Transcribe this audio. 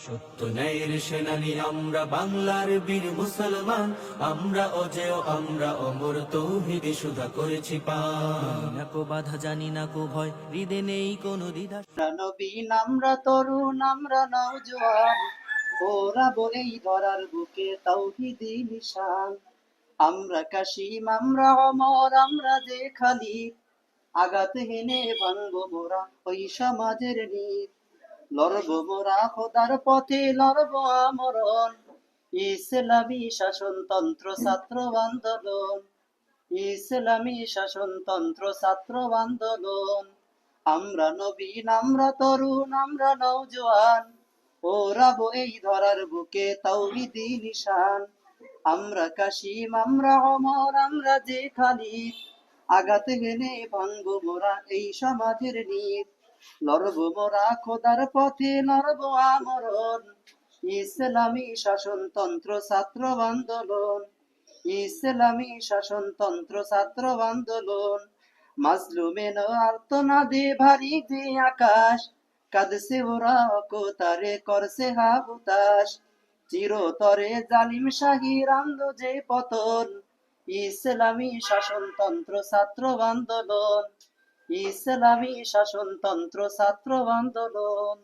সত্য ন্যায়ের সেনানী আমরা বাংলার বীর মুসলমান, আমরা অজেয় আমরা অমর তৌহিদে সুধা করেছি পান। না কো বাধা জানি না কো ভয়, হৃদে নেই কোনো দ্বিধা। আমরা নবীন আমরা তরুণ আমরা নওজোয়ান, ওরাবো এই ধরার বুকে তাওহীদি নিশান। আমরা কাশিম আমরা অমর আমরা যে খালিদ, আঘাত হেনে ভাঙবো মোরা ওই সমাজের নীত। লড়বো মোরা খোদার পথে লড়বো আমরণ, ইসলামী শাসনতন্ত্র ছাত্র আন্দোলন, ইসলামী শাসনতন্ত্র ছাত্র আন্দোলন। আমরা নবীন আমরা তরুণ আমরা নওজোয়ান, ওরাবো এই ধরার বুকে তাওহীদি নিশান। আমরা কাশিম আমরা অমর আমরা যে খালিদ, আঘাত হেনে ভাঙবো মোরা এই সমাজের নীত। লড়বো মোরা খোদার পথে লড়বো আমরণ, ইসলামী শাসনতন্ত্র ছাত্র আন্দোলন, ইসলামী শাসনতন্ত্র ছাত্র আন্দোলন। মাজলুমেন আর্তনাদে ভারী যে আকাশ, কাঁদছে ওরা অকতারে করছে হাহুতাশ। চিরতরে জালিম শাহীর আনলো যে পতন, ইসলামী শাসনতন্ত্র ছাত্র আন্দোলন, ইসলামী শাসনতন্ত্র ছাত্র আন্দোলন।